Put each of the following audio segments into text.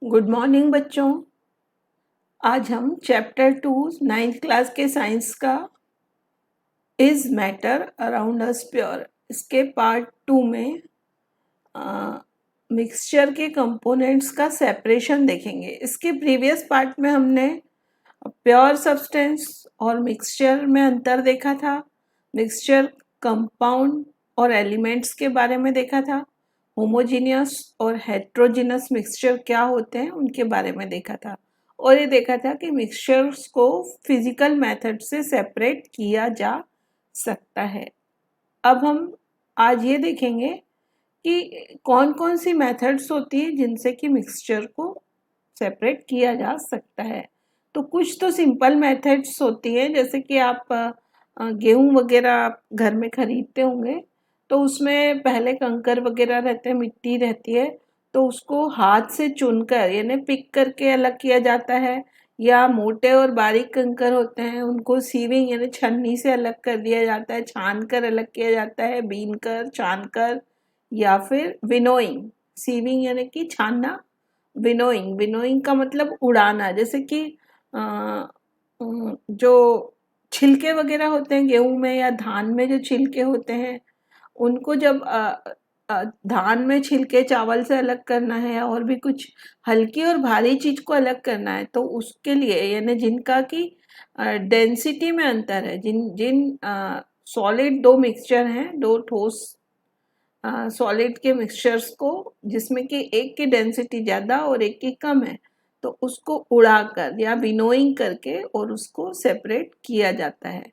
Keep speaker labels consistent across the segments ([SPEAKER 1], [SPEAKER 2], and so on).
[SPEAKER 1] Good morning बच्चों। आज हम चैप्टर 2 9th क्लास के साइंस का is matter around us pure इसके पार्ट 2 में मिक्सचर के कंपोनेंट्स का सेपरेशन देखेंगे। इसके प्रीवियस पार्ट में हमने प्योर सब्सटेंस और मिक्सचर में अंतर देखा था, मिक्सचर कंपाउंड और एलिमेंट्स के बारे में देखा था, होमोजीनियस और हेट्रोजीनस मिक्सचर क्या होते हैं उनके बारे में देखा था, और ये देखा था कि मिक्सचर्स को फिजिकल मेथड से सेपरेट किया जा सकता है। अब हम आज ये देखेंगे कि कौन कौन सी मेथड्स होती हैं जिनसे कि मिक्सचर को सेपरेट किया जा सकता है। तो कुछ तो सिंपल मेथड्स होती हैं, जैसे कि आप गेहूं वगैरह आप घर में खरीदते होंगे तो उसमें पहले कंकर वगैरह रहते हैं, मिट्टी रहती है, तो उसको हाथ से चुनकर यानी पिक करके अलग किया जाता है, या मोटे और बारीक कंकर होते हैं उनको सीविंग यानी छन्नी से अलग कर दिया जाता है, छान कर अलग किया जाता है, बीन कर, छान कर, या फिर विनोइंग। सीविंग यानी कि छानना, विनोइंग, विनोइंग का मतलब उड़ाना। जैसे कि जो छिलके वगैरह होते हैं गेहूं में या धान में, जो छिलके होते हैं उनको जब धान में छिलके चावल से अलग करना है या और भी कुछ हल्की और भारी चीज को अलग करना है, तो उसके लिए यानी जिनका की डेंसिटी में अंतर है, जिन जिन सॉलिड दो मिक्सचर हैं, दो ठोस सॉलिड के मिक्सचर्स को जिसमें कि एक की डेंसिटी ज़्यादा और एक की कम है, तो उसको उड़ाकर या विनोइंग करके और उसको सेपरेट किया जाता है।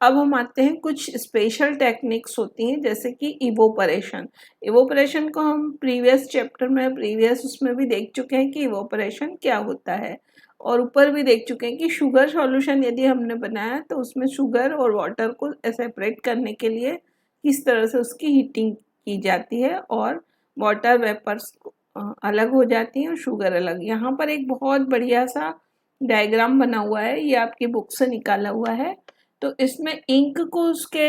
[SPEAKER 1] अब हम आते हैं कुछ स्पेशल टेक्निक्स होती हैं, जैसे कि इवोपरेशन। इवोपरेशन को हम प्रीवियस चैप्टर में प्रीवियस उसमें भी देख चुके हैं कि इवोपरेशन क्या होता है, और ऊपर भी देख चुके हैं कि शुगर सॉल्यूशन यदि हमने बनाया तो उसमें शुगर और वाटर को सेपरेट करने के लिए किस तरह से उसकी हीटिंग की जाती है और वाटर वेपर्स अलग हो जाती हैं और शुगर अलग। यहाँ पर एक बहुत बढ़िया सा डायग्राम बना हुआ है, ये आपकी बुक से निकाला हुआ है। तो इसमें इंक को उसके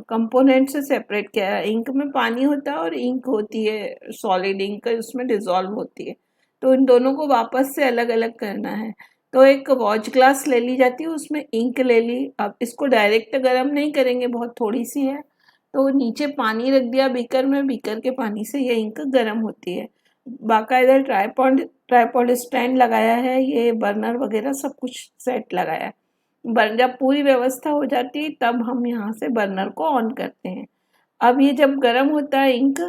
[SPEAKER 1] कंपोनेंट से सेपरेट किया है। इंक में पानी होता है और इंक होती है सॉलिड इंक, उसमें डिजॉल्व होती है, तो इन दोनों को वापस से अलग अलग करना है। तो एक वॉच ग्लास ले ली जाती है, उसमें इंक ले ली। अब इसको डायरेक्ट गर्म नहीं करेंगे, बहुत थोड़ी सी है, तो नीचे पानी रख दिया बीकर में, बीकर के पानी से ये इंक गर्म होती है। बाकायदा ट्राईपॉड ट्राईपॉड स्टैंड लगाया है, ये बर्नर वगैरह सब कुछ सेट लगाया है। जब पूरी व्यवस्था हो जाती है तब हम यहाँ से बर्नर को ऑन करते हैं। अब ये जब गर्म होता है इंक,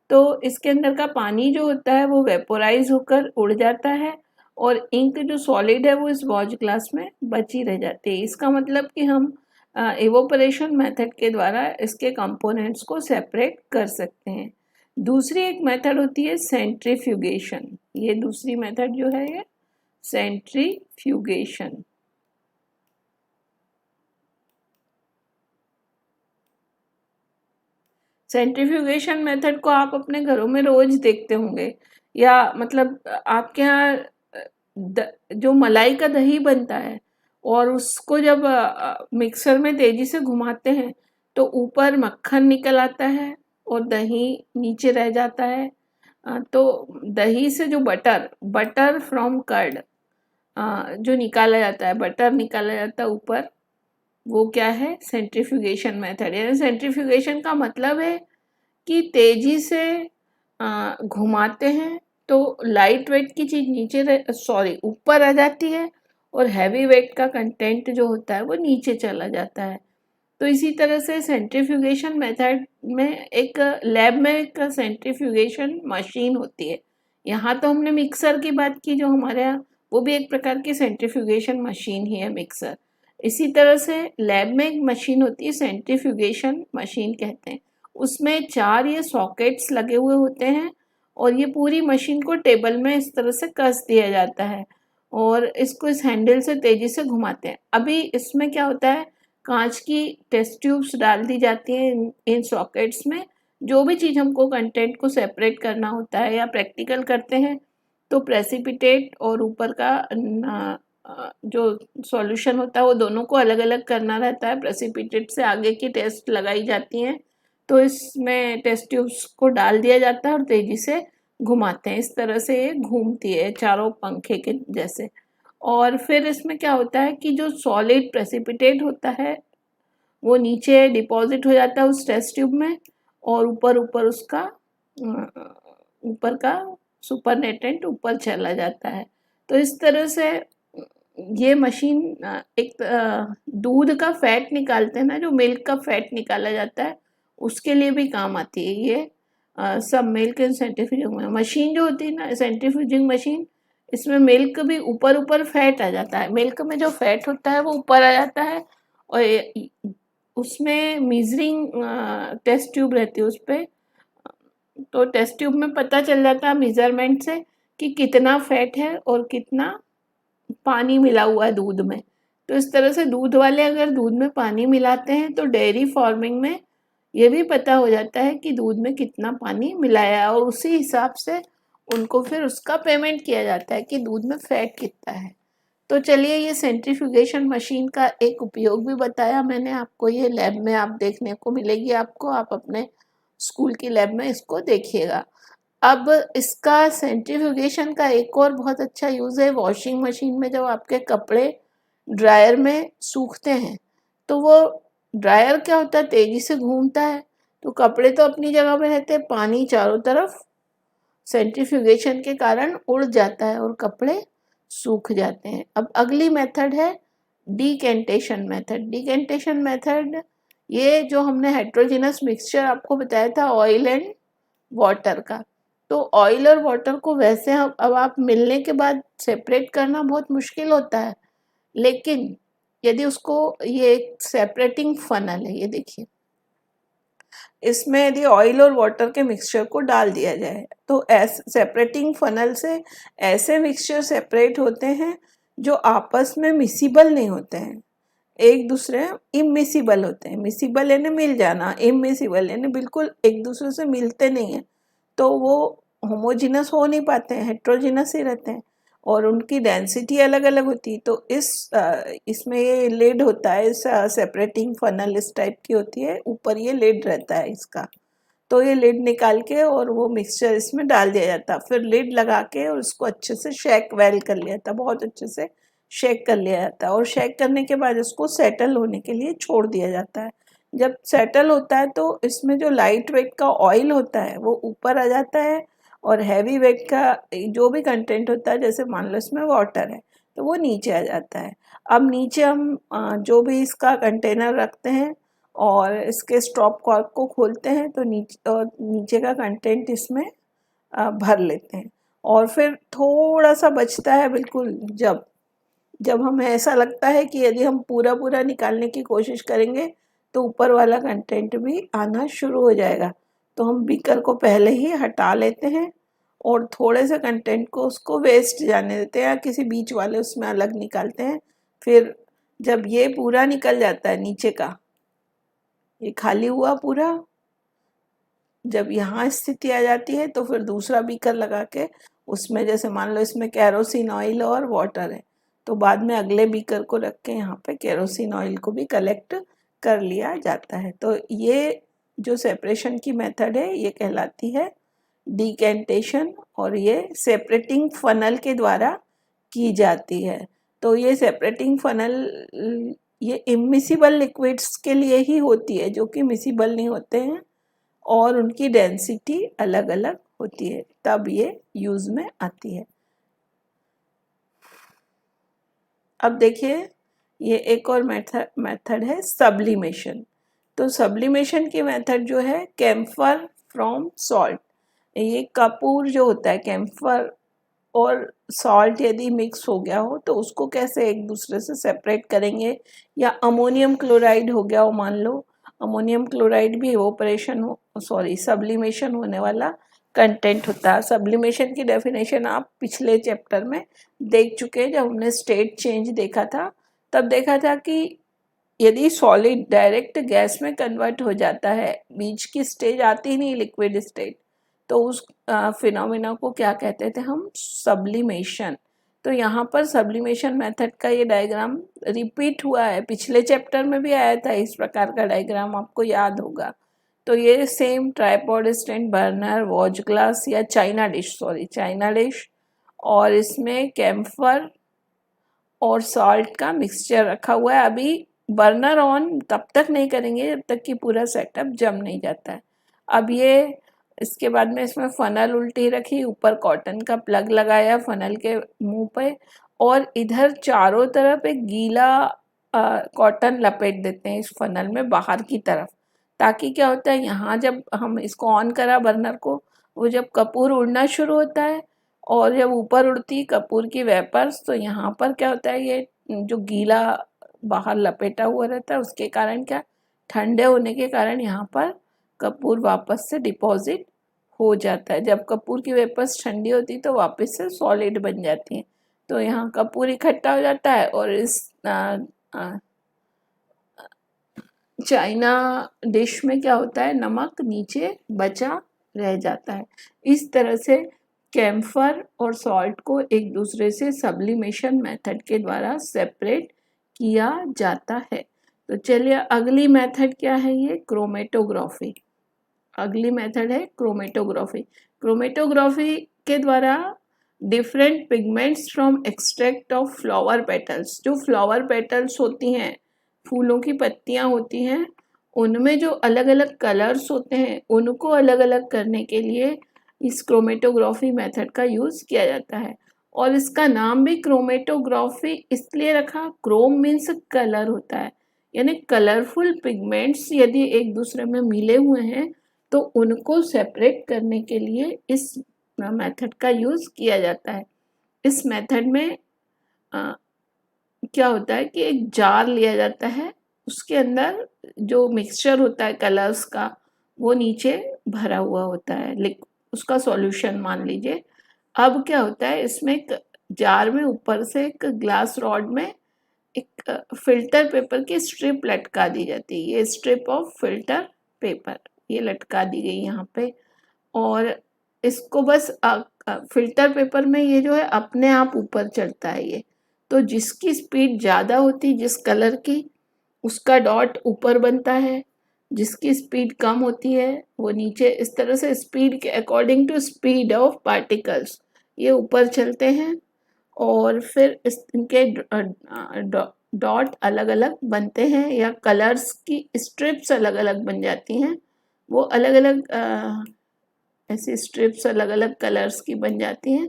[SPEAKER 1] तो इसके अंदर का पानी जो होता है वो वेपोराइज होकर उड़ जाता है, और इंक जो सॉलिड है वो इस वॉच ग्लास में बची रह जाती है। इसका मतलब कि हम इवोपरेशन मेथड के द्वारा इसके कंपोनेंट्स को सेपरेट कर सकते हैं। दूसरी एक मेथड होती है सेंट्रीफ्यूगेशन। ये दूसरी मेथड जो है ये सेंट्रीफ्यूगेशन। सेंट्रीफ्यूगेशन मेथड को आप अपने घरों में रोज देखते होंगे, या मतलब आपके यहाँ जो मलाई का दही बनता है और उसको जब मिक्सर में तेजी से घुमाते हैं तो ऊपर मक्खन निकल आता है और दही नीचे रह जाता है। तो दही से जो बटर बटर फ्रॉम कर्ड जो निकाला जाता है, बटर निकाला जाता है ऊपर, वो क्या है? Centrifugation method. यानी सेंट्रीफ्यूगेशन का मतलब है कि तेजी से घुमाते हैं तो लाइट वेट की चीज ऊपर आ जाती है, और हैवी वेट का कंटेंट जो होता है वो नीचे चला जाता है। तो इसी तरह से सेंट्रीफ्यूगेशन मेथड में एक लैब में एक सेंट्रीफ्यूगेशन मशीन होती है। यहाँ तो हमने मिक्सर की बात की जो हमारे यहाँ, वो भी एक प्रकार की सेंट्रीफ्यूगेशन मशीन ही है मिक्सर। इसी तरह से लैब में एक मशीन होती है, सेंट्रीफ्यूगेशन मशीन कहते हैं। उसमें 4 ये सॉकेट्स लगे हुए होते हैं, और ये पूरी मशीन को टेबल में इस तरह से कस दिया जाता है, और इसको इस हैंडल से तेजी से घुमाते हैं। अभी इसमें क्या होता है, कांच की टेस्ट ट्यूब्स डाल दी जाती हैं इन सॉकेट्स में। जो भी चीज़ हमको कंटेंट को सेपरेट करना होता है या प्रैक्टिकल करते हैं, तो प्रेसिपिटेट और ऊपर का जो सॉल्यूशन होता है वो दोनों को अलग अलग करना रहता है। प्रेसिपिटेट से आगे की टेस्ट लगाई जाती हैं, तो इसमें टेस्ट ट्यूब्स को डाल दिया जाता है और तेज़ी से घुमाते हैं, इस तरह से ये घूमती है चारों पंखे के जैसे। और फिर इसमें क्या होता है कि जो सॉलिड प्रेसिपिटेट होता है वो नीचे डिपॉजिट हो जाता है उस टेस्ट ट्यूब में, और ऊपर ऊपर उसका ऊपर का सुपरनेटेंट ऊपर चला जाता है। तो इस तरह से ये मशीन एक दूध का फैट निकालते हैं ना, जो मिल्क का फैट निकाला जाता है उसके लिए भी काम आती है ये सब मिल्क एंड सेंट्रीफ्यूजिंग मशीन जो होती है ना, सेंट्रीफ्यूजिंग मशीन, इसमें मिल्क भी ऊपर ऊपर फैट आ जाता है, मिल्क में जो फैट होता है वो ऊपर आ जाता है, और उसमें मीजरिंग टेस्ट ट्यूब रहती है उस पर। तो टेस्ट ट्यूब में पता चल जाता है मेजरमेंट से कि कितना फैट है और कितना पानी मिला हुआ है दूध में। तो इस तरह से दूध वाले अगर दूध में पानी मिलाते हैं तो डेयरी फार्मिंग में ये भी पता हो जाता है कि दूध में कितना पानी मिलाया है, और उसी हिसाब से उनको फिर उसका पेमेंट किया जाता है कि दूध में फैट कितना है। तो चलिए, ये सेंट्रीफ्यूगेशन मशीन का एक उपयोग भी बताया मैंने आपको, ये लैब में आप देखने को मिलेगी आपको, आप अपने स्कूल की लैब में इसको देखिएगा। अब इसका सेंट्रीफ्यूगेशन का एक और बहुत अच्छा यूज़ है वॉशिंग मशीन में। जब आपके कपड़े ड्रायर में सूखते हैं तो वो ड्रायर क्या होता है, तेज़ी से घूमता है, तो कपड़े तो अपनी जगह पे रहते हैं, पानी चारों तरफ सेंट्रीफ्यूगेशन के कारण उड़ जाता है और कपड़े सूख जाते हैं। अब अगली मेथड है डीकेंटेशन मेथड। डीकेंटेशन मेथड, ये जो हमने हेट्रोजिनस मिक्सचर आपको बताया था ऑयल एंड वाटर का, तो ऑयल और वाटर को वैसे अब आप मिलने के बाद सेपरेट करना बहुत मुश्किल होता है, लेकिन यदि उसको, ये एक सेपरेटिंग फनल है, ये देखिए, इसमें यदि ऑयल और वाटर के मिक्सचर को डाल दिया जाए तो ऐसे सेपरेटिंग फनल से ऐसे मिक्सचर सेपरेट होते हैं जो आपस में मिसिबल नहीं होते हैं, एक दूसरे इमिसिबल होते हैं। मिसिबल यानी मिल जाना, इमिसिबल यानी बिल्कुल एक दूसरे से मिलते नहीं हैं, तो वो होमोजिनस हो नहीं पाते हैं, हेट्रोजिनस ही रहते हैं, और उनकी डेंसिटी अलग अलग होती है। तो इसमें ये लिड होता है, इस सेपरेटिंग फनल इस टाइप की होती है, ऊपर ये लिड रहता है इसका। तो ये लिड निकाल के और वो मिक्सचर इसमें डाल दिया जाता है, फिर लिड लगा के और उसको अच्छे से शेक वेल कर लिया जाता है, बहुत अच्छे से शेक कर लिया जाता है, और शेक करने के बाद इसको सेटल होने के लिए छोड़ दिया जाता है। जब सेटल होता है तो इसमें जो लाइट वेट का ऑयल होता है वो ऊपर आ जाता है, और हैवी वेट का जो भी कंटेंट होता है, जैसे मान लो इसमें वाटर है, तो वो नीचे आ जाता है। अब नीचे हम जो भी इसका कंटेनर रखते हैं और इसके स्टॉप कॉर्क को खोलते हैं तो नीचे का कंटेंट इसमें भर लेते हैं, और फिर थोड़ा सा बचता है बिल्कुल, जब जब हमें ऐसा लगता है कि यदि हम पूरा पूरा निकालने की कोशिश करेंगे तो ऊपर वाला कंटेंट भी आना शुरू हो जाएगा, तो हम बीकर को पहले ही हटा लेते हैं और थोड़े से कंटेंट को उसको वेस्ट जाने देते हैं, या किसी बीच वाले उसमें अलग निकालते हैं। फिर जब ये पूरा निकल जाता है नीचे का, ये खाली हुआ पूरा, जब यहाँ स्थिति आ जाती है तो फिर दूसरा बीकर लगा के उसमें, जैसे मान लो इसमें केरोसिन ऑयल और वाटर है, तो बाद में अगले बीकर को रख के यहाँ पे केरोसिन ऑयल को भी कलेक्ट कर लिया जाता है। तो ये जो सेपरेशन की मेथड है ये कहलाती है डिकेंटेशन, और ये सेपरेटिंग फनल के द्वारा की जाती है। तो ये सेपरेटिंग फनल ये इमिसिबल लिक्विड्स के लिए ही होती है, जो कि मिसिबल नहीं होते हैं और उनकी डेंसिटी अलग अलग होती है, तब ये यूज में आती है। अब देखिए, ये एक और मेथड है सब्लिमेशन। तो सब्लिमेशन की मेथड जो है कैम्फर फ्रॉम सॉल्ट, ये कपूर जो होता है, कैम्फर और सॉल्ट यदि मिक्स हो गया हो तो उसको कैसे एक दूसरे से सेपरेट करेंगे, या अमोनियम क्लोराइड हो गया हो मान लो, अमोनियम क्लोराइड भी इवोपरेशन हो, सॉरी सब्लिमेशन होने वाला कंटेंट होता है। सब्लिमेशन की डेफिनेशन आप पिछले चैप्टर में देख चुके हैं, जब हमने स्टेट चेंज देखा था तब देखा था कि यदि सॉलिड डायरेक्ट गैस में कन्वर्ट हो जाता है, बीच की स्टेज आती ही नहीं लिक्विड स्टेट, तो उस फिनोमिना को क्या कहते थे हम, सब्लिमेशन। तो यहाँ पर सब्लिमेशन मेथड का ये डायग्राम रिपीट हुआ है, पिछले चैप्टर में भी आया था इस प्रकार का डायग्राम, आपको याद होगा। तो ये same tripod stand, burner, watch glass या चाइना डिश, और इसमें कैम्फर और सॉल्ट का मिक्सचर रखा हुआ है। अभी बर्नर ऑन तब तक नहीं करेंगे जब तक कि पूरा सेटअप जम नहीं जाता है। अब ये इसके बाद में इसमें फनल उल्टी रखी, ऊपर कॉटन का प्लग लगाया फनल के मुंह पे, और इधर चारों तरफ एक गीला कॉटन लपेट देते हैं इस फनल में बाहर की तरफ, ताकि क्या होता है, यहाँ जब हम इसको ऑन करा बर्नर को, वो जब कपूर उड़ना शुरू होता है और जब ऊपर उड़ती कपूर की वेपर्स, तो यहाँ पर क्या होता है, ये जो गीला बाहर लपेटा हुआ रहता है उसके कारण क्या, ठंडे होने के कारण यहाँ पर कपूर वापस से डिपॉजिट हो जाता है। जब कपूर की वेपर्स ठंडी होती तो वापस से सॉलिड बन जाती हैं, तो यहाँ कपूर इकट्ठा हो जाता है और इस चाइना डिश में क्या होता है, नमक नीचे बचा रह जाता है। इस तरह से कैम्फर और सॉल्ट को एक दूसरे से सब्लिमेशन मेथड के द्वारा सेपरेट किया जाता है। तो चलिए अगली मेथड क्या है, ये क्रोमेटोग्राफी। अगली मेथड है क्रोमेटोग्राफी। क्रोमेटोग्राफी के द्वारा different pigments from extract of flower petals, जो फ्लावर पेटल्स होती हैं, फूलों की पत्तियां होती हैं, उनमें जो अलग अलग कलर्स होते हैं उनको अलग अलग करने के लिए इस क्रोमेटोग्राफी मेथड का यूज़ किया जाता है। और इसका नाम भी क्रोमेटोग्राफी इसलिए रखा, क्रोम मीन्स कलर होता है, यानी कलरफुल पिगमेंट्स यदि एक दूसरे में मिले हुए हैं तो उनको सेपरेट करने के लिए इस मेथड का यूज़ किया जाता है। इस मेथड में क्या होता है कि एक जार लिया जाता है, उसके अंदर जो मिक्सचर होता है कलर्स का वो नीचे भरा हुआ होता है, उसका सॉल्यूशन मान लीजिए। अब क्या होता है, इसमें एक जार में ऊपर से एक ग्लास रॉड में एक फिल्टर पेपर की स्ट्रिप लटका दी जाती है। ये स्ट्रिप ऑफ फिल्टर पेपर ये लटका दी गई यहाँ पे, और इसको बस फिल्टर पेपर में ये जो है अपने आप ऊपर चढ़ता है ये, तो जिसकी स्पीड ज़्यादा होती जिस कलर की, उसका डॉट ऊपर बनता है, जिसकी स्पीड कम होती है वो नीचे। इस तरह से स्पीड के according to speed of particles ये ऊपर चलते हैं, और फिर इनके डॉट अलग अलग बनते हैं या कलर्स की स्ट्रिप्स अलग अलग बन जाती हैं। वो अलग अलग ऐसी स्ट्रिप्स अलग अलग कलर्स की बन जाती हैं,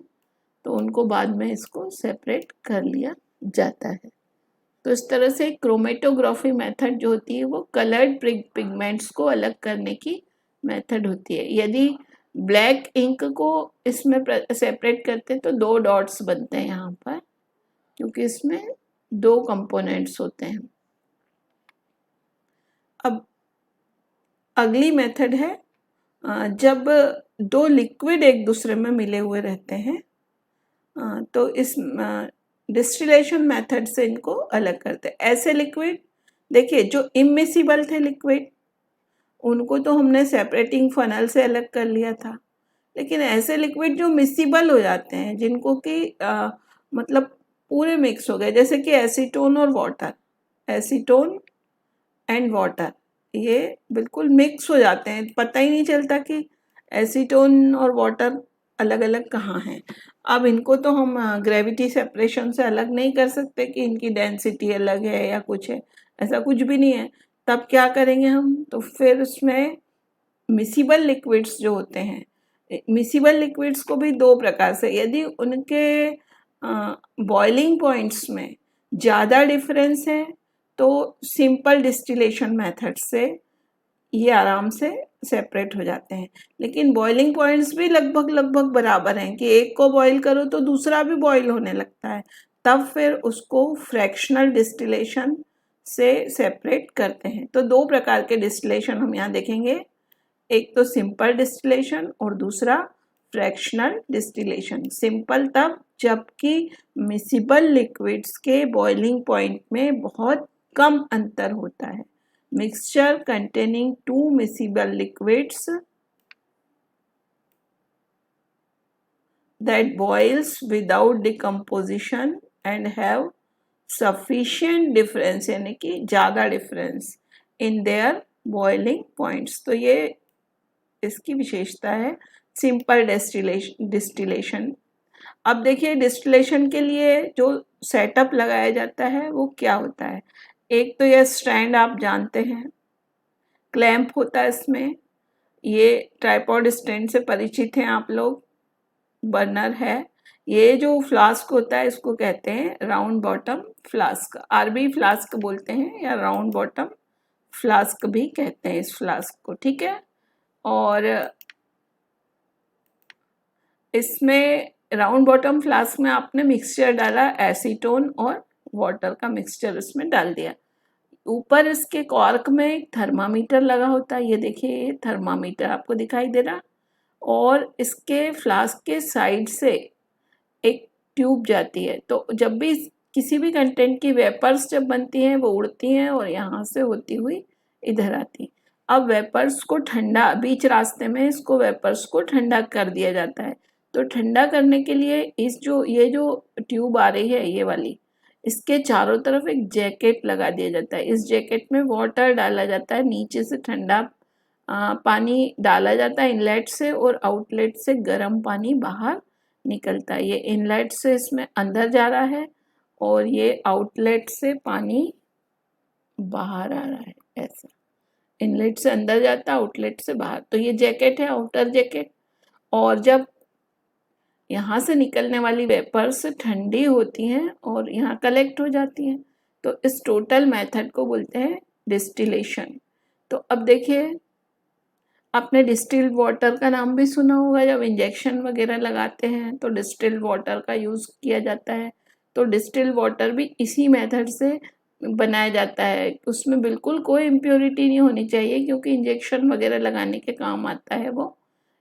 [SPEAKER 1] तो उनको बाद में इसको सेपरेट कर लिया जाता है। तो इस तरह से क्रोमेटोग्राफी मेथड जो होती है वो कलर्ड पिगमेंट्स को अलग करने की मेथड होती है। यदि ब्लैक इंक को इसमें सेपरेट करते हैं तो 2 डॉट्स बनते हैं यहाँ पर, क्योंकि इसमें 2 कंपोनेंट्स होते हैं। अब अगली मेथड है जब 2 लिक्विड एक दूसरे में मिले हुए रहते हैं, तो इस डिस्टिलेशन मेथड से इनको अलग करते हैं। ऐसे लिक्विड देखिए जो इमिसिबल थे लिक्विड, उनको तो हमने सेपरेटिंग फनल से अलग कर लिया था, लेकिन ऐसे लिक्विड जो मिसिबल हो जाते हैं, जिनको कि मतलब पूरे मिक्स हो गए, जैसे कि एसीटोन और वाटर, एसीटोन एंड वाटर ये बिल्कुल मिक्स हो जाते हैं, पता ही नहीं चलता कि एसीटोन और वाटर अलग अलग कहाँ हैं। अब इनको तो हम ग्रेविटी सेपरेशन से अलग नहीं कर सकते कि इनकी डेंसिटी अलग है या कुछ है, ऐसा कुछ भी नहीं है। तब क्या करेंगे हम, तो फिर उसमें मिसिबल लिक्विड्स जो होते हैं, मिसिबल लिक्विड्स को भी 2 प्रकार से, यदि उनके बॉइलिंग पॉइंट्स में ज़्यादा डिफरेंस है तो सिंपल डिस्टिलेशन मेथड से ये आराम से सेपरेट हो जाते हैं। लेकिन बॉइलिंग पॉइंट्स भी लगभग बराबर हैं कि एक को बॉईल करो तो दूसरा भी बॉईल होने लगता है, तब फिर उसको फ्रैक्शनल डिस्टिलेशन से सेपरेट करते हैं। तो 2 प्रकार के डिस्टिलेशन हम यहाँ देखेंगे, एक तो सिंपल डिस्टिलेशन और दूसरा फ्रैक्शनल डिस्टिलेशन। सिंपल तब जबकि मिसिबल लिक्विड्स के बॉइलिंग पॉइंट में बहुत कम अंतर होता है। Mixture containing 2 miscible liquids that boils without decomposition and have sufficient difference, यानी कि ज़्यादा difference in their boiling points. तो ये इसकी विशेषता है सिंपल डिस्टिलेशन। अब देखिए डिस्टिलेशन के लिए जो सेटअप लगाया जाता है वो क्या होता है। एक तो यह स्टैंड आप जानते हैं, क्लैंप होता है इसमें, ये ट्राइपॉड स्टैंड से परिचित हैं आप लोग, बर्नर है। ये जो फ्लास्क होता है इसको कहते हैं round bottom flask, RB flask बोलते हैं या राउंड बॉटम फ्लास्क भी कहते हैं इस फ्लास्क को, ठीक है। और इसमें राउंड बॉटम फ्लास्क में आपने मिक्सचर डाला, एसीटोन और वाटर का मिक्सचर इसमें डाल दिया। ऊपर इसके कॉर्क में एक थर्मामीटर लगा होता है, ये देखिए ये थर्मामीटर आपको दिखाई दे रहा। और इसके फ्लास्क के साइड से एक ट्यूब जाती है, तो जब भी किसी भी कंटेंट की वेपर्स जब बनती हैं वो उड़ती हैं और यहाँ से होती हुई इधर आती। अब वेपर्स को ठंडा, बीच रास्ते में इसको वेपर्स को ठंडा कर दिया जाता है। तो ठंडा करने के लिए ये जो ट्यूब आ रही है ये वाली, इसके चारों तरफ एक जैकेट लगा दिया जाता है। इस जैकेट में वाटर डाला जाता है, नीचे से ठंडा पानी डाला जाता है इनलेट से, और आउटलेट से गर्म पानी बाहर निकलता है। ये इनलेट से इसमें अंदर जा रहा है और ये आउटलेट से पानी बाहर आ रहा है, ऐसा। इनलेट से अंदर जाता है, आउटलेट से बाहर। तो ये जैकेट है, आउटर जैकेट। और जब यहाँ से निकलने वाली वेपर्स ठंडी होती हैं और यहाँ कलेक्ट हो जाती हैं, तो इस टोटल मेथड को बोलते हैं डिस्टिलेशन। तो अब देखिए, आपने डिस्टिल्ड वाटर का नाम भी सुना होगा। जब इंजेक्शन वगैरह लगाते हैं तो डिस्टिल्ड वाटर का यूज़ किया जाता है। तो डिस्टिल्ड वाटर भी इसी मेथड से बनाया जाता है। उसमें बिल्कुल कोई इम्प्योरिटी नहीं होनी चाहिए, क्योंकि इंजेक्शन वगैरह लगाने के काम आता है वो,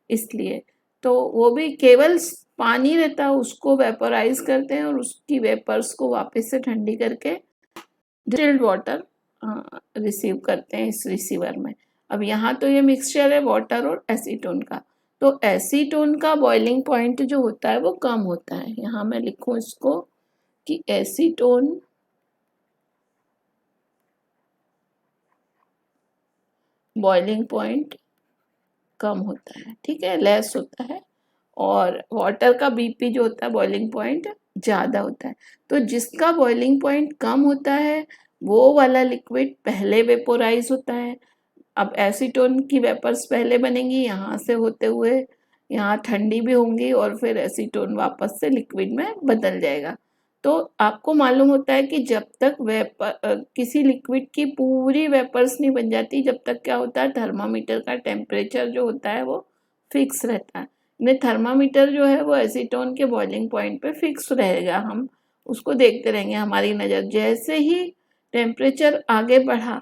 [SPEAKER 1] इसलिए। तो वो भी केवल पानी रहता है, उसको वेपोराइज करते हैं और उसकी वेपर्स को वापस से ठंडी करके डिस्टिल्ड वाटर रिसीव करते हैं इस रिसीवर में। अब यहाँ तो ये मिक्सचर है वाटर और एसीटोन का। तो एसीटोन का बॉइलिंग पॉइंट जो होता है वो कम होता है। यहाँ मैं लिखूँ इसको कि एसीटोन बॉइलिंग पॉइंट कम होता है, ठीक है, लेस होता है। और वाटर का बीपी जो होता है बॉइलिंग पॉइंट ज़्यादा होता है। तो जिसका बॉइलिंग पॉइंट कम होता है वो वाला लिक्विड पहले वेपोराइज होता है। अब एसीटोन की वेपर्स पहले बनेंगी, यहाँ से होते हुए यहाँ ठंडी भी होंगी और फिर एसीटोन वापस से लिक्विड में बदल जाएगा। तो आपको मालूम होता है कि जब तक किसी लिक्विड की पूरी वेपर्स नहीं बन जाती, जब तक क्या होता है, थर्मामीटर का टेम्परेचर जो होता है वो फिक्स रहता है। थर्मामीटर जो है वो एसीटोन के बॉइलिंग पॉइंट पे फिक्स रहेगा, हम उसको देखते रहेंगे। हमारी नज़र जैसे ही टेम्परेचर आगे बढ़ा,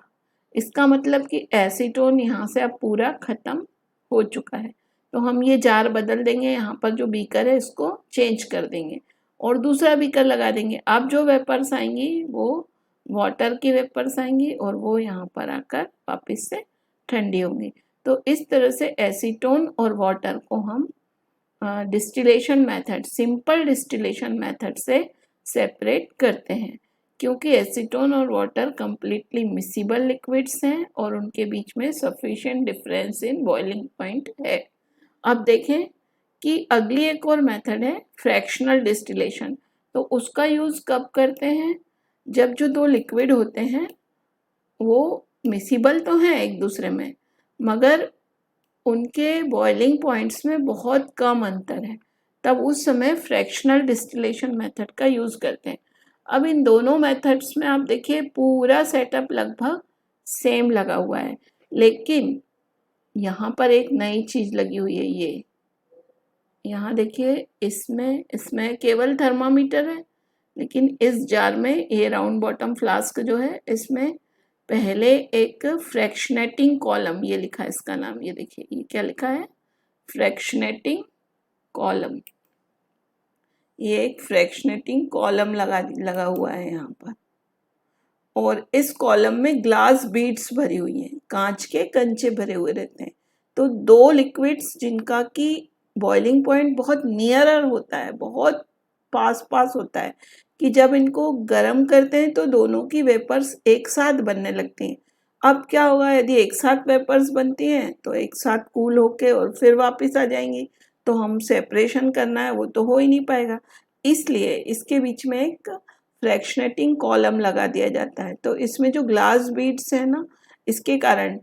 [SPEAKER 1] इसका मतलब कि एसीटोन यहाँ से अब पूरा ख़त्म हो चुका है। तो हम ये जार बदल देंगे, यहाँ पर जो बीकर है इसको चेंज कर देंगे और दूसरा बीकर लगा देंगे। अब जो वेपर्स आएंगी वो वाटर की वेपर्स आएंगी और वो यहाँ पर आकर वापस से ठंडी होंगी। तो इस तरह से एसीटोन और वाटर को हम distillation method, simple distillation method से सेपरेट करते हैं, क्योंकि एसीटोन और वाटर कंप्लीटली मिसिबल लिक्विड्स हैं और उनके बीच में sufficient difference in boiling point है। अब देखें कि अगली एक और मेथड है फ्रैक्शनल डिस्टिलेशन। तो उसका यूज़ कब करते हैं, जब जो दो लिक्विड होते हैं वो मिसिबल तो हैं एक दूसरे में, मगर उनके बॉइलिंग पॉइंट्स में बहुत कम अंतर है, तब उस समय फ्रैक्शनल डिस्टिलेशन मेथड का यूज़ करते हैं। अब इन दोनों मेथड्स में आप देखिए पूरा सेटअप लगभग सेम लगा हुआ है, लेकिन यहाँ पर एक नई चीज़ लगी हुई है। ये यहाँ देखिए, इसमें केवल थर्मामीटर है, लेकिन इस जार में ये राउंड बॉटम फ्लास्क जो है इसमें पहले एक फ्रैक्शनेटिंग कॉलम, ये लिखा है इसका नाम, ये देखिए ये क्या लिखा है, फ्रैक्शनेटिंग कॉलम। ये एक फ्रैक्शनेटिंग कॉलम लगा हुआ है यहाँ पर, और इस कॉलम में ग्लास बीड्स भरी हुई हैं, कांच के कंचे भरे हुए रहते हैं। तो दो लिक्विड्स जिनका कि बॉइलिंग पॉइंट बहुत नियरर होता है, बहुत पास पास होता है, कि जब इनको गर्म करते हैं तो दोनों की वेपर्स एक साथ बनने लगती हैं। अब क्या होगा, यदि एक साथ वेपर्स बनती हैं तो एक साथ कूल होके और फिर वापस आ जाएंगी, तो हम सेपरेशन करना है वो तो हो ही नहीं पाएगा। इसलिए इसके बीच में एक फ्रैक्शनेटिंग कॉलम लगा दिया जाता है। तो इसमें जो ग्लास बीड्स है ना, इसके कारण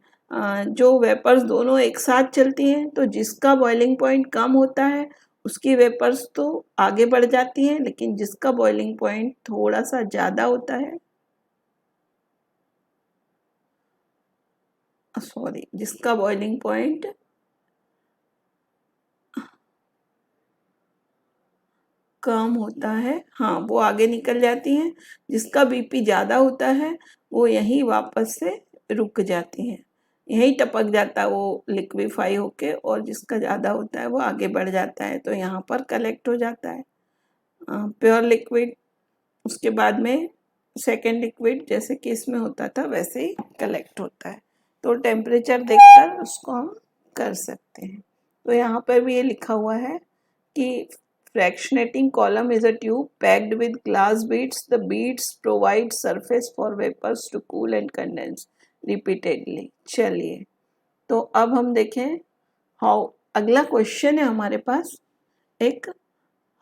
[SPEAKER 1] जो वेपर्स दोनों एक साथ चलती हैं, तो जिसका बॉइलिंग पॉइंट कम होता है उसकी वेपर्स तो आगे बढ़ जाती हैं, लेकिन जिसका बॉइलिंग पॉइंट थोड़ा सा ज़्यादा होता है, सॉरी, जिसका बॉइलिंग पॉइंट कम होता है, हाँ, वो आगे निकल जाती हैं। जिसका बीपी ज़्यादा होता है वो यहीं वापस से रुक जाती हैं, यहीं टपक जाता है वो लिक्विफाई होके, और जिसका ज़्यादा होता है वो आगे बढ़ जाता है, तो यहाँ पर कलेक्ट हो जाता है प्योर लिक्विड। उसके बाद में सेकेंड लिक्विड जैसे कि इसमें होता था वैसे ही कलेक्ट होता है। तो टेम्परेचर देखकर उसको हम कर सकते हैं। तो यहाँ पर भी ये लिखा हुआ है कि fractionating column is a tube packed with glass beads. The beads provide surface for vapors to cool and condense repeatedly. चलिए, तो अब हम देखें हाउ, अगला क्वेश्चन है हमारे पास एक,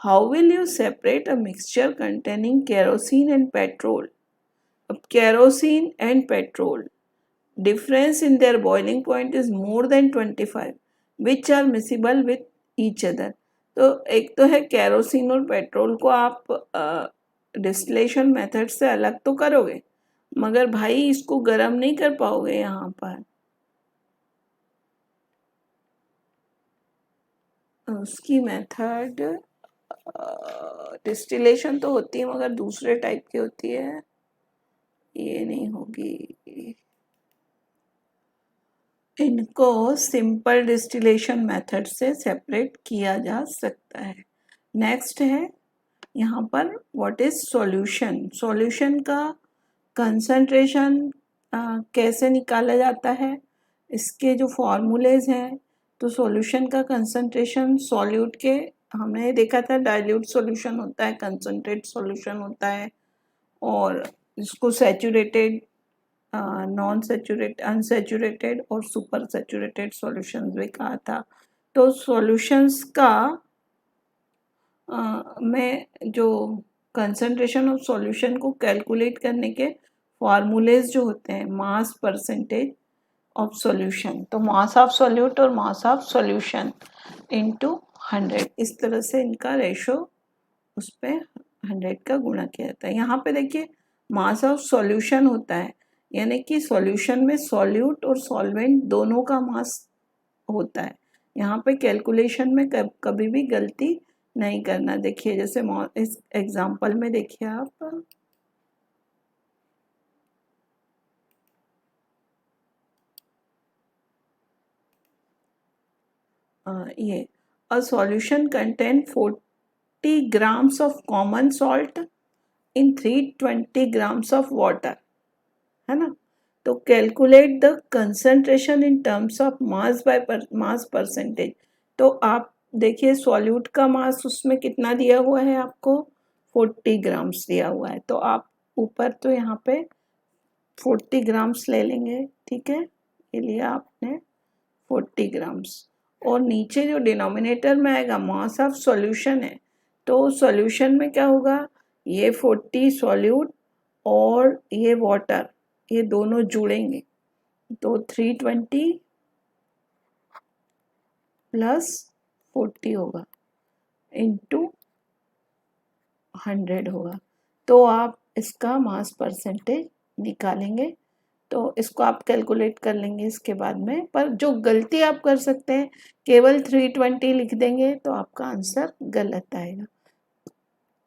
[SPEAKER 1] how will you separate a mixture containing kerosene and petrol? अब kerosene and petrol, difference in their boiling point is more than 25, which are miscible with each other. तो एक तो है केरोसिन और पेट्रोल को आप डिस्टिलेशन मेथड से अलग तो करोगे, मगर भाई इसको गर्म नहीं कर पाओगे यहाँ पर। उसकी मेथड डिस्टिलेशन तो होती है मगर दूसरे टाइप की होती है, ये नहीं होगी। इनको सिंपल डिस्टिलेशन मेथड से सेपरेट किया जा सकता है। नेक्स्ट है यहाँ पर व्हाट इज सॉल्यूशन। सॉल्यूशन का कंसंट्रेशन कैसे निकाला जाता है, इसके जो फॉर्मूलेज हैं, तो सॉल्यूशन का कंसंट्रेशन सॉल्यूट के, हमने देखा था डाइल्यूट सॉल्यूशन होता है, कंसंट्रेट सॉल्यूशन होता है, और इसको सैचुरेटेड, नॉन सैचुरेटेड, अनसैचुरेटेड और सुपर सैचुरेटेड सॉल्यूशंस भी कहा था। तो सॉल्यूशंस का में जो कंसंट्रेशन ऑफ सॉल्यूशन को कैलकुलेट करने के फॉर्मूलेज जो होते हैं, मास परसेंटेज ऑफ सॉल्यूशन, तो मास ऑफ सॉल्यूट और मास ऑफ सॉल्यूशन इनटू 100, इस तरह से इनका रेशो उस पर 100 का गुणा किया जाता है। यहाँ पे देखिए मास ऑफ सॉल्यूशन होता है, यानी कि सॉल्यूशन में सॉल्यूट और सॉल्वेंट दोनों का मास होता है। यहाँ पे कैलकुलेशन में कभी भी गलती नहीं करना। देखिए जैसे इस एग्जाम्पल में देखिए आप, ये a solution contain 40 grams of common salt in 320 grams of water, है ना। तो calculate the concentration in terms of mass by mass percentage. तो आप देखिए सॉल्यूट का मास उसमें कितना दिया हुआ है आपको, 40 ग्राम्स दिया हुआ है, तो आप ऊपर तो यहाँ पे 40 ग्राम्स ले लेंगे, ठीक है, ये लिया आपने 40 ग्राम्स, और नीचे जो डिनोमिनेटर में आएगा मास ऑफ सॉल्यूशन है, तो सॉल्यूशन में क्या होगा, ये 40 सॉल्यूट और ये वाटर, ये दोनों जुड़ेंगे, तो 320 प्लस 40 होगा इंटू 100 होगा। तो आप इसका मास परसेंटेज निकालेंगे, तो इसको आप कैलकुलेट कर लेंगे इसके बाद में। पर जो गलती आप कर सकते हैं, केवल 320 लिख देंगे तो आपका आंसर गलत आएगा।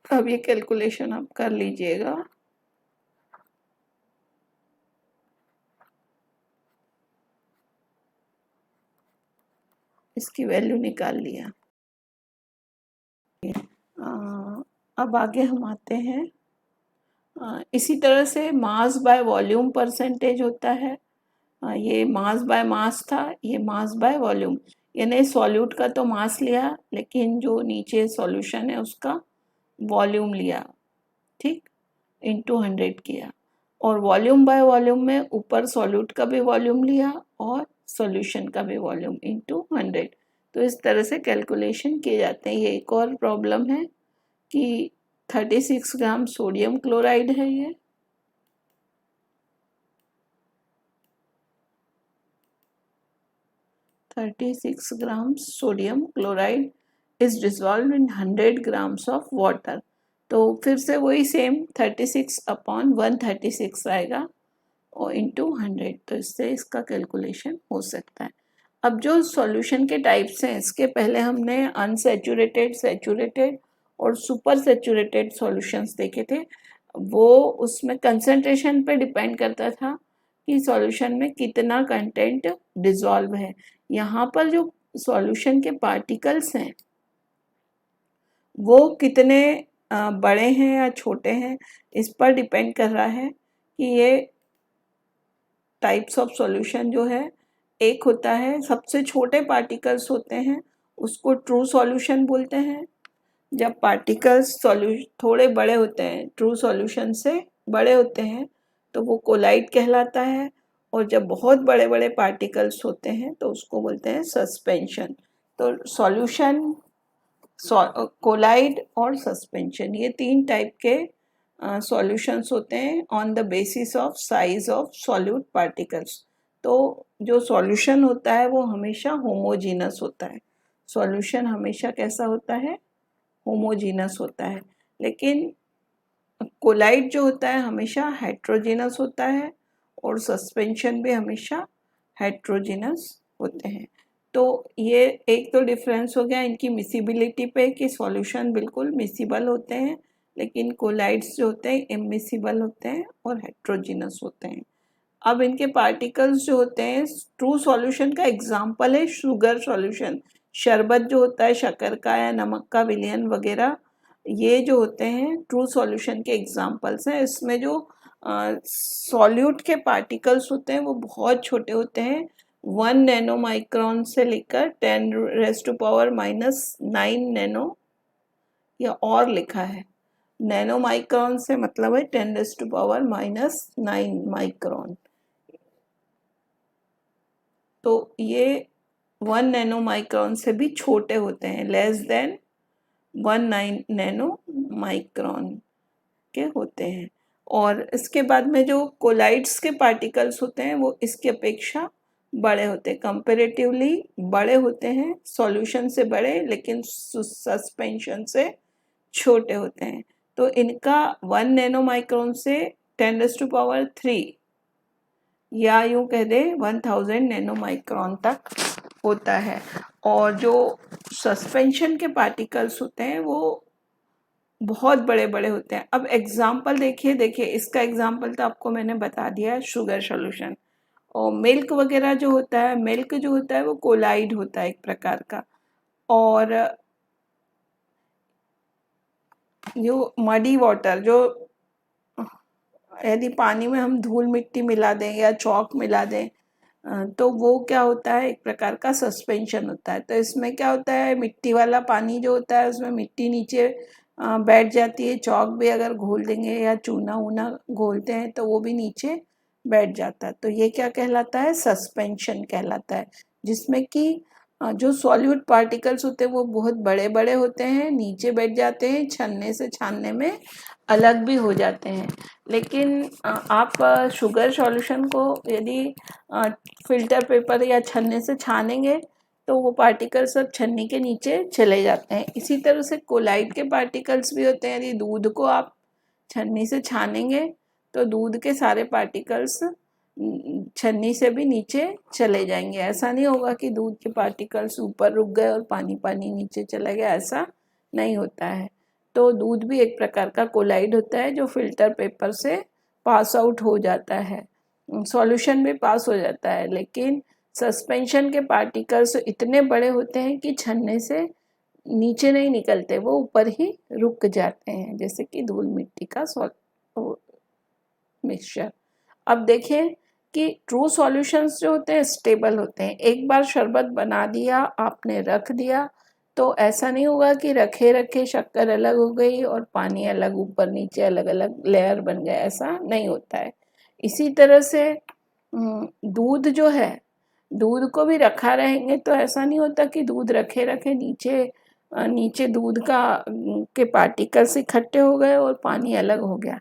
[SPEAKER 1] अब ये कैलकुलेशन आप कर लीजिएगा। इसकी वैल्यू निकाल लिया। अब आगे हम आते हैं, इसी तरह से मास बाय वॉल्यूम परसेंटेज होता है। ये मास बाय मास था, ये मास बाय वॉल्यूम, यानी सॉल्यूट का तो मास लिया लेकिन जो नीचे सॉल्यूशन है उसका वॉल्यूम लिया, ठीक, इंटू 100 किया। और वॉल्यूम बाय वॉल्यूम में ऊपर सॉल्यूट का भी वॉल्यूम लिया और सॉल्यूशन का भी वॉल्यूम इनटू 100। तो इस तरह से कैलकुलेशन किए जाते हैं। ये एक और प्रॉब्लम है कि 36 ग्राम सोडियम क्लोराइड है ये, gram sodium chloride is dissolve in 100 grams of water. तो फिर से वही सेम 36/136 आएगा और इंटू 100। तो इससे इसका कैलकुलेशन हो सकता है। अब जो सॉल्यूशन के टाइप्स हैं, इसके पहले हमने अनसैचुरेटेड, सैचुरेटेड और सुपर सैचुरेटेड सॉल्यूशंस देखे थे। वो उसमें कंसंट्रेशन पे डिपेंड करता था कि सॉल्यूशन में कितना कंटेंट डिसॉल्व है। यहाँ पर जो सॉल्यूशन के पार्टिकल्स हैं वो कितने बड़े हैं या छोटे हैं, इस पर डिपेंड कर रहा है कि ये टाइप्स ऑफ सॉल्यूशन जो है, एक होता है सबसे छोटे पार्टिकल्स होते हैं उसको ट्रू सॉल्यूशन बोलते हैं। जब पार्टिकल्स थोड़े बड़े होते हैं, ट्रू सॉल्यूशन से बड़े होते हैं, तो वो कोलाइड कहलाता है। और जब बहुत बड़े बड़े पार्टिकल्स होते हैं तो उसको बोलते हैं सस्पेंशन। तो सॉल्यूशन, कोलाइड और सस्पेंशन, ये 3 टाइप के सॉल्यूशंस होते हैं on the basis of size of solute particles. तो जो सॉल्यूशन होता है वो हमेशा होमोजीनस होता है। सॉल्यूशन हमेशा कैसा होता है? होमोजीनस होता है। लेकिन कोलाइड जो होता है हमेशा हेट्रोजीनस होता है और सस्पेंशन भी हमेशा हेट्रोजीनस होते हैं। तो ये एक तो डिफरेंस हो गया इनकी मिसिबिलिटी पे कि सॉल्यूशन बिल्कुल मिसिबल होते हैं, लेकिन कोलाइड्स जो होते हैं इमिसिबल होते हैं और हेट्रोजीनस होते हैं। अब इनके पार्टिकल्स जो होते हैं, ट्रू सॉल्यूशन का एग्जाम्पल है शुगर सॉल्यूशन। शरबत जो होता है शक्कर का या नमक का विलयन वगैरह, ये जो होते हैं ट्रू सॉल्यूशन के एग्जाम्पल्स हैं। इसमें जो सॉल्यूट के पार्टिकल्स होते हैं वो बहुत छोटे होते हैं, 1 नैनो माइक्रोन से लेकर 10⁻⁻⁹ नैनो, या और लिखा है नैनो माइक्रोन से मतलब है 10⁻⁻⁹ माइक्रोन। तो ये 1 नैनो माइक्रोन से भी छोटे होते हैं, लेस देन 1 नैनो माइक्रोन के होते हैं। और इसके बाद में जो कोलाइड्स के पार्टिकल्स होते हैं वो इसकी अपेक्षा बड़े होते हैं, कंपैरेटिवली बड़े होते हैं, सॉल्यूशन से बड़े लेकिन सस्पेंशन से छोटे होते हैं। तो इनका 1 नैनो माइक्रोन से 10⁻³ या यूं कह दे 1000 नैनो माइक्रोन तक होता है। और जो सस्पेंशन के पार्टिकल्स होते हैं वो बहुत बड़े बड़े होते हैं। अब एग्जाम्पल देखिए इसका एग्जाम्पल तो आपको मैंने बता दिया है, शुगर सॉल्यूशन। और मिल्क वगैरह जो होता है, मिल्क जो होता है वो कोलाइड होता है एक प्रकार का। और जो मडी वाटर, जो यदि पानी में हम धूल मिट्टी मिला दें या चौक मिला दें तो वो क्या होता है, एक प्रकार का सस्पेंशन होता है। तो इसमें क्या होता है, मिट्टी वाला पानी जो होता है उसमें मिट्टी नीचे बैठ जाती है, चौक भी अगर घोल देंगे या चूना वूना घोलते हैं तो वो भी नीचे बैठ जाता है। तो ये क्या कहलाता है, सस्पेंशन कहलाता है, जिसमें कि जो सॉल्यूट पार्टिकल्स होते हैं वो बहुत बड़े बड़े होते हैं, नीचे बैठ जाते हैं, छन्ने से छानने में अलग भी हो जाते हैं। लेकिन आप शुगर सॉल्यूशन को यदि फिल्टर पेपर या छन्ने से छानेंगे तो वो पार्टिकल सब छन्नी के नीचे चले जाते हैं। इसी तरह से कोलाइड के पार्टिकल्स भी होते हैं। यदि दूध को आप छन्नी से छानेंगे तो दूध के सारे पार्टिकल्स छन्नी से भी नीचे चले जाएंगे। ऐसा नहीं होगा कि दूध के पार्टिकल्स ऊपर रुक गए और पानी पानी नीचे चला गया, ऐसा नहीं होता है। तो दूध भी एक प्रकार का कोलाइड होता है जो फिल्टर पेपर से पास आउट हो जाता है, सॉल्यूशन भी पास हो जाता है। लेकिन सस्पेंशन के पार्टिकल्स इतने बड़े होते हैं कि छन्ने से नीचे नहीं निकलते, वो ऊपर ही रुक जाते हैं, जैसे कि धूल मिट्टी का मिक्सचर। अब देखें कि ट्रू सॉल्यूशंस जो होते हैं स्टेबल होते हैं। एक बार शरबत बना दिया, आपने रख दिया, तो ऐसा नहीं होगा कि रखे रखे शक्कर अलग हो गई और पानी अलग, ऊपर नीचे अलग अलग लेयर बन गए, ऐसा नहीं होता है। इसी तरह से दूध जो है, दूध को भी रखा रहेंगे तो ऐसा नहीं होता कि दूध रखे रखे नीचे दूध के पार्टिकल्स इकट्ठे हो गए और पानी अलग हो गया।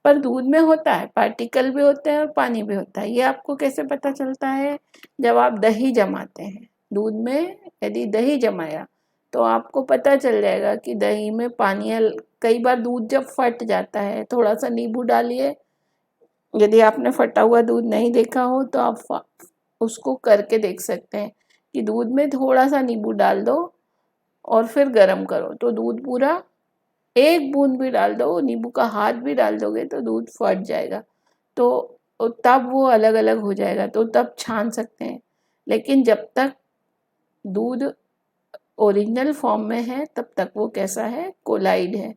[SPEAKER 1] पर दूध में होता है, पार्टिकल भी होते हैं और पानी भी होता है। ये आपको कैसे पता चलता है? जब आप दही जमाते हैं, दूध में यदि दही जमाया तो आपको पता चल जाएगा कि दही में पानी कई बार दूध जब फट जाता है, थोड़ा सा नींबू डालिए। यदि आपने फटा हुआ दूध नहीं देखा हो तो आप उसको करके देख सकते हैं कि दूध में थोड़ा सा नींबू डाल दो और फिर गर्म करो तो दूध पूरा, एक बूंद भी डाल दो, नींबू का हाथ भी डाल दोगे तो दूध फट जाएगा। तो तब वो अलग अलग हो जाएगा, तो तब छान सकते हैं। लेकिन जब तक दूध ओरिजिनल फॉर्म में है तब तक वो कैसा है? कोलाइड है।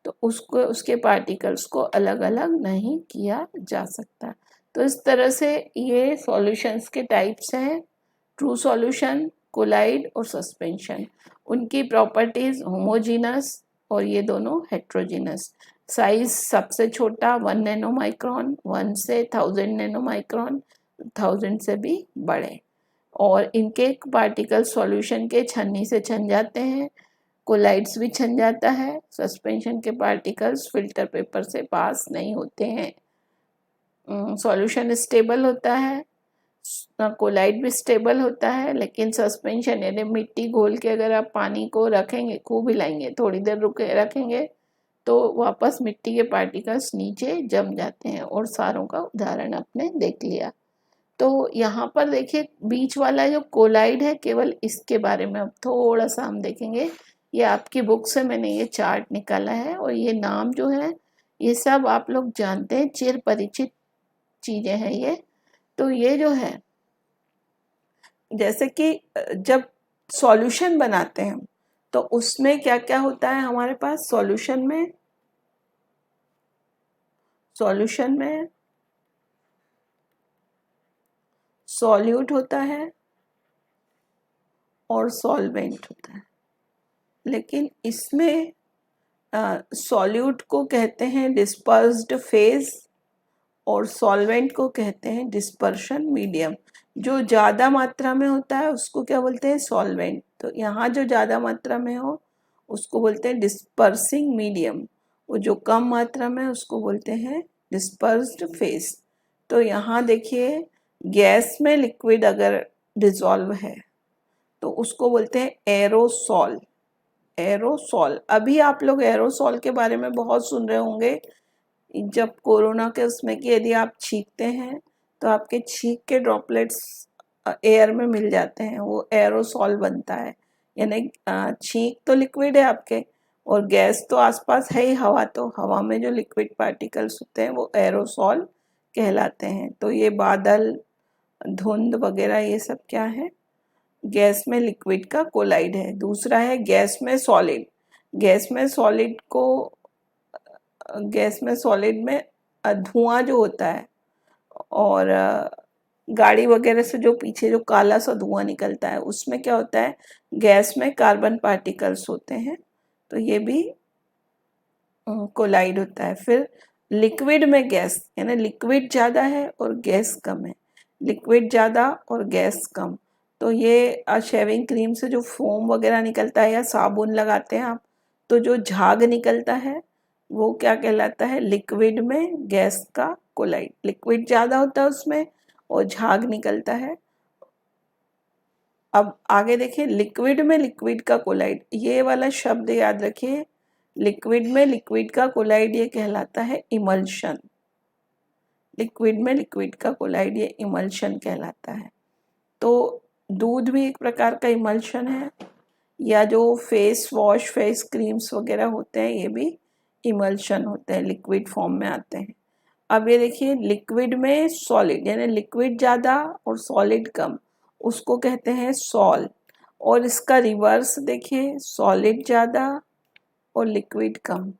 [SPEAKER 1] तो उसके पार्टिकल्स को अलग अलग नहीं किया जा सकता। तो इस तरह से ये सॉल्यूशंस के टाइप्स हैं: ट्रू सॉल्यूशन, कोलाइड और सस्पेंशन। उनकी प्रॉपर्टीज होमोजीनस और ये दोनों हेट्रोजीनस। साइज सबसे छोटा 1 नैनोमाइक्रोन, 1 से 1000 नैनोमाइक्रोन, 1000 से भी बड़े। और इनके पार्टिकल सॉल्यूशन के छन्नी से छन जाते हैं, कोलाइड्स भी छन जाता है। सस्पेंशन के पार्टिकल्स फिल्टर पेपर से पास नहीं होते हैं। सॉल्यूशन स्टेबल होता है, कोलाइड भी स्टेबल होता है, लेकिन सस्पेंशन यानी मिट्टी घोल के अगर आप पानी को रखेंगे, खूब हिलाएंगे, थोड़ी देर रुके रखेंगे तो वापस मिट्टी के पार्टिकल्स नीचे जम जाते हैं। और सारों का उदाहरण आपने देख लिया। तो यहाँ पर देखिए बीच वाला जो कोलाइड है, केवल इसके बारे में अब थोड़ा सा हम देखेंगे। ये आपकी बुक से मैंने ये चार्ट निकाला है और ये नाम जो है ये सब आप लोग जानते हैं, चिर परिचित चीजें हैं ये। तो ये जो है, जैसे कि जब सॉल्यूशन बनाते हैं तो उसमें क्या क्या होता है हमारे पास? सॉल्यूशन में सॉल्यूट होता है और सॉल्वेंट होता है। लेकिन इसमें सॉल्यूट को कहते हैं डिस्पर्स्ड फेज और सॉल्वेंट को कहते हैं डिस्पर्शन मीडियम। जो ज़्यादा मात्रा में होता है उसको क्या बोलते हैं? सॉल्वेंट। तो यहाँ जो ज़्यादा मात्रा में हो उसको बोलते हैं डिस्पर्सिंग मीडियम, वो जो कम मात्रा में उसको बोलते हैं डिस्पर्स्ड फेज। तो यहाँ देखिए गैस में लिक्विड अगर डिसॉल्व है तो उसको बोलते हैं एरोसॉल। एरोसॉल, अभी आप लोग एरोसॉल के बारे में बहुत सुन रहे होंगे। जब कोरोना के उसमें कि यदि आप छींकते हैं तो आपके छींक के ड्रॉपलेट्स एयर में मिल जाते हैं, वो एरोसॉल बनता है। यानी छींक तो लिक्विड है आपके और गैस तो आसपास है ही, हवा, तो हवा में जो लिक्विड पार्टिकल्स होते हैं वो एरोसॉल कहलाते हैं। तो ये बादल, धुंध वगैरह ये सब क्या है? गैस में लिक्विड का कोलाइड है। दूसरा है गैस में सॉलिड। गैस में सॉलिड में धुआं जो होता है और गाड़ी वगैरह से जो पीछे जो काला सा धुआं निकलता है उसमें क्या होता है? गैस में कार्बन पार्टिकल्स होते हैं, तो ये भी कोलाइड होता है। फिर लिक्विड में गैस, यानी लिक्विड ज़्यादा है और गैस कम है, लिक्विड ज़्यादा और गैस कम। तो ये शेविंग क्रीम से जो फोम वगैरह निकलता है या साबुन लगाते हैं आप, तो जो झाग निकलता है वो क्या कहलाता है? लिक्विड में गैस का कोलाइड। लिक्विड ज़्यादा होता है उसमें और झाग निकलता है। अब आगे देखिए, लिक्विड में लिक्विड का कोलाइड, ये वाला शब्द याद रखिए। लिक्विड में लिक्विड का कोलाइड ये कहलाता है इमल्शन। लिक्विड में लिक्विड का कोलाइड ये इमल्शन कहलाता है। तो दूध भी एक प्रकार का इमल्शन है, या जो फेस वॉश, फेस क्रीम्स वगैरह होते हैं ये भी इमल्शन होते हैं, लिक्विड फॉर्म में आते हैं। अब ये देखिए लिक्विड में सॉलिड, यानी लिक्विड ज़्यादा और सॉलिड कम, उसको कहते हैं सॉल। और इसका रिवर्स देखिए, सॉलिड ज़्यादा और लिक्विड कम,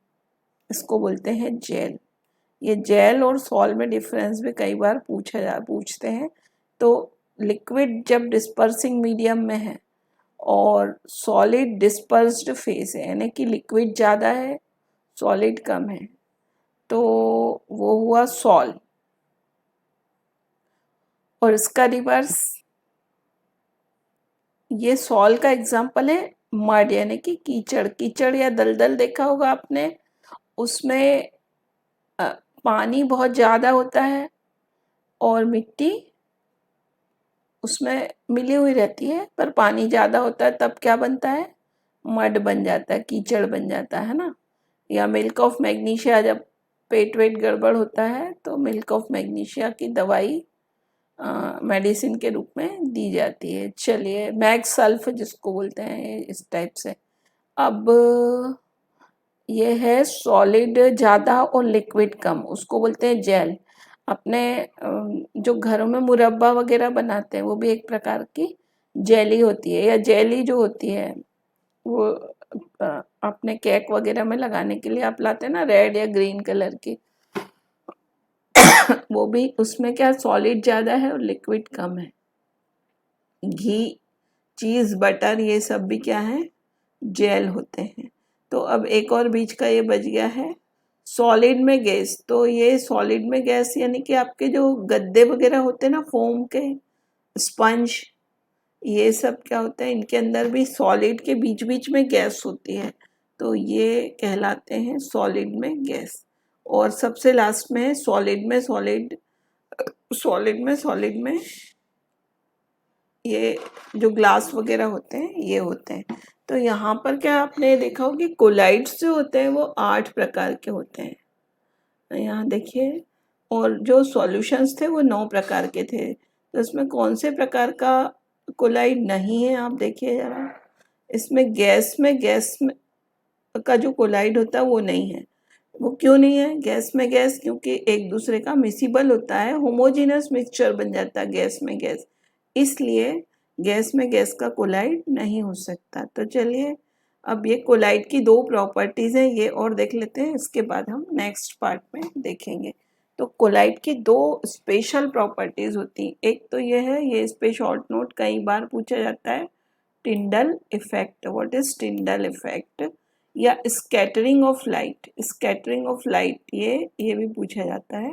[SPEAKER 1] इसको बोलते हैं जेल। ये जेल और सॉल में डिफरेंस भी कई बार पूछते हैं। तो लिक्विड जब डिस्पर्सिंग मीडियम में है और सॉलिड डिस्पर्स्ड फेस है, यानी कि लिक्विड ज़्यादा है सॉलिड कम है, तो वो हुआ सॉल। और इसका रिवर्स, ये सॉल का एग्जाम्पल है मड यानी कि कीचड़। कीचड़ या दलदल देखा होगा आपने, उसमें अ, पानी बहुत ज़्यादा होता है और मिट्टी उसमें मिली हुई रहती है, पर पानी ज़्यादा होता है तब क्या बनता है, मड बन जाता है, कीचड़ बन जाता है ना। या मिल्क ऑफ मैग्नीशिया, जब पेट वेट गड़बड़ होता है तो मिल्क ऑफ मैग्नीशिया की दवाई मेडिसिन के रूप में दी जाती है। चलिए, मैग सल्फ जिसको बोलते हैं, इस टाइप से। अब ये है सॉलिड ज़्यादा और लिक्विड कम, उसको बोलते हैं जेल। अपने जो घरों में मुरब्बा वगैरह बनाते हैं वो भी एक प्रकार की जेली होती है, या जेली जो होती है वो अपने केक वगैरह में लगाने के लिए आप लाते हैं ना, रेड या ग्रीन कलर की, वो भी उसमें क्या सॉलिड ज़्यादा है और लिक्विड कम है। घी, चीज़, बटर, ये सब भी क्या है, जेल होते हैं। तो अब एक और बीच का ये बच गया है सॉलिड में गैस। तो ये सॉलिड में गैस यानी कि आपके जो गद्दे वगैरह होते हैं ना, फोम के, स्पंज, ये सब क्या होता है, इनके अंदर भी सॉलिड के बीच बीच में गैस होती है, तो ये कहलाते हैं सॉलिड में गैस। और सबसे लास्ट में है सॉलिड में सॉलिड। सॉलिड में ये जो ग्लास वगैरह होते हैं ये होते हैं। तो यहाँ पर क्या आपने देखा हो कि कोलाइड्स जो होते हैं वो 8 प्रकार के होते हैं, यहाँ देखिए। और जो सॉल्यूशंस थे वो 9 प्रकार के थे। तो इसमें कौन से प्रकार का कोलाइड नहीं है, आप देखिए जरा। इसमें गैस में का जो कोलाइड होता है वो नहीं है। वो क्यों नहीं है गैस में गैस, क्योंकि एक दूसरे का मिसिबल होता है, होमोजेनस मिक्सचर बन जाता है गैस में गैस, इसलिए गैस में गैस का कोलाइड नहीं हो सकता। तो चलिए, अब ये कोलाइड की 2 प्रॉपर्टीज हैं, ये और देख लेते हैं, इसके बाद हम नेक्स्ट पार्ट में देखेंगे। तो कोलाइड की 2 स्पेशल प्रॉपर्टीज होती हैं। एक तो ये है, ये इस पे शॉर्ट नोट कई बार पूछा जाता है, Tyndall effect. What is Tyndall effect, या scattering of light. Scattering of light ये भी पूछा जाता है।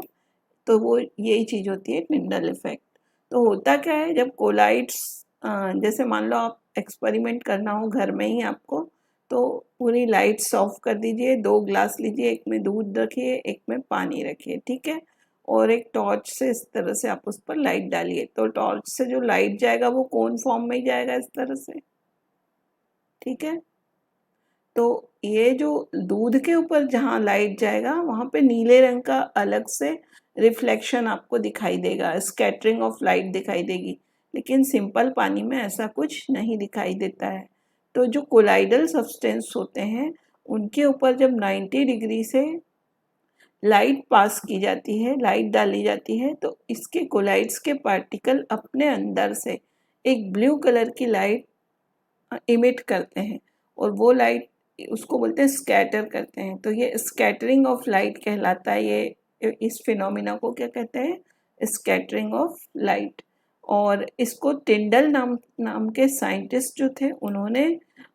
[SPEAKER 1] तो वो यही चीज़ होती है टिंडल इफेक्ट। तो होता क्या है, जब कोलाइड्स, जैसे मान लो आप एक्सपेरिमेंट करना हो घर में ही आपको, तो पूरी लाइट्स ऑफ कर दीजिए, 2 ग्लास लीजिए, एक में दूध रखिए, एक में पानी रखिए, ठीक है। और एक टॉर्च से इस तरह से आप उस पर लाइट डालिए, तो टॉर्च से जो लाइट जाएगा वो कोन फॉर्म में ही जाएगा, इस तरह से, ठीक है। तो ये जो दूध के ऊपर जहाँ लाइट जाएगा वहाँ पे नीले रंग का अलग से रिफ्लेक्शन आपको दिखाई देगा, स्कैटरिंग ऑफ लाइट दिखाई देगी। लेकिन सिंपल पानी में ऐसा कुछ नहीं दिखाई देता है। तो जो कोलाइडल सब्सटेंस होते हैं उनके ऊपर जब 90 डिग्री से लाइट पास की जाती है, लाइट डाली जाती है, तो इसके कोलाइड्स के पार्टिकल अपने अंदर से एक ब्लू कलर की लाइट इमिट करते हैं, और वो लाइट उसको बोलते हैं स्कैटर करते हैं। तो ये स्कैटरिंग ऑफ लाइट कहलाता है। ये इस फिनोमिना को क्या कहते हैं, स्कैटरिंग ऑफ लाइट। और इसको टिंडल नाम के साइंटिस्ट जो थे उन्होंने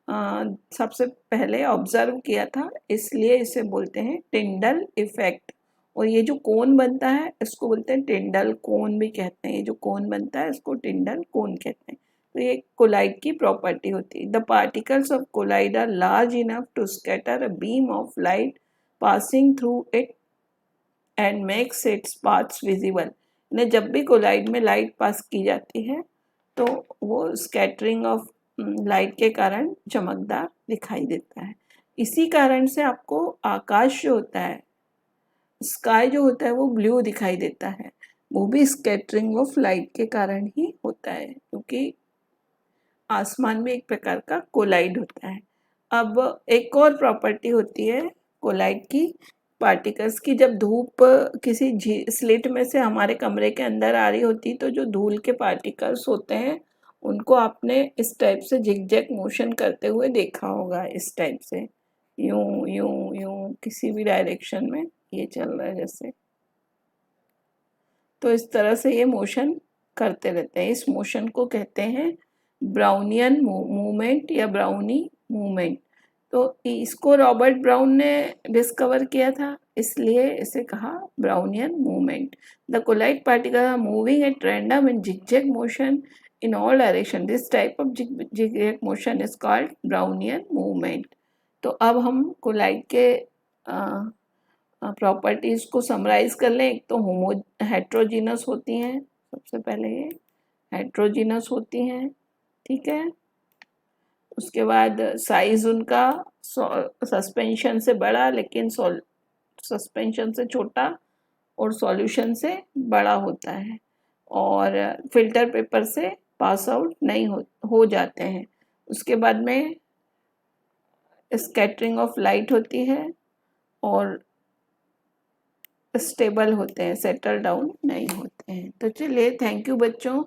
[SPEAKER 1] सबसे पहले ऑब्जर्व किया था, इसलिए इसे बोलते हैं टिंडल इफेक्ट। और ये जो कोन बनता है इसको बोलते हैं टिंडल कोन भी कहते हैं। ये जो कोन बनता है इसको टिंडल कोन कहते हैं। तो ये कोलाइड की प्रॉपर्टी होती है। The particles of colloid are large enough to scatter a beam of light passing through it and makes its paths visible. ने जब भी कोलाइड में लाइट पास की जाती है तो वो स्कैटरिंग ऑफ लाइट के कारण चमकदार दिखाई देता है। इसी कारण से आपको आकाश जो होता है, स्काई जो होता है, वो ब्लू दिखाई देता है। वो भी स्कैटरिंग ऑफ लाइट के कारण ही होता है, क्योंकि आसमान में एक प्रकार का कोलाइड होता है। अब एक और प्रॉपर्टी होती है कोलाइड की, पार्टिकल्स की। जब धूप किसी स्लिट में से हमारे कमरे के अंदर आ रही होती, तो जो धूल के पार्टिकल्स होते हैं उनको आपने इस टाइप से झिकझैक मोशन करते हुए देखा होगा, इस टाइप से, यूं यूं यूं किसी भी डायरेक्शन में ये चल रहा है जैसे। तो इस तरह से ये मोशन करते रहते हैं। इस मोशन को कहते हैं ब्राउनियन मूवमेंट या ब्राउनी मूवमेंट। तो इसको रॉबर्ट ब्राउन ने डिस्कवर किया था, इसलिए इसे कहा Brownian movement. The colloid particle are moving at random in zigzag motion in all direction. This type of zigzag motion is called Brownian movement. तो अब हम कोलाइड के प्रॉपर्टीज को समराइज कर लें। एक तो हेट्रोजीनस होती हैं, सबसे पहले ये हेट्रोजीनस होती हैं, ठीक है। उसके बाद साइज उनका सस्पेंशन से बड़ा लेकिन सस्पेंशन से छोटा और सॉल्यूशन से बड़ा होता है, और फिल्टर पेपर से पास आउट नहीं हो जाते हैं। उसके बाद में स्कैटरिंग ऑफ लाइट होती है और स्टेबल होते हैं, सेटल डाउन नहीं होते हैं। तो चलिए, थैंक यू बच्चों।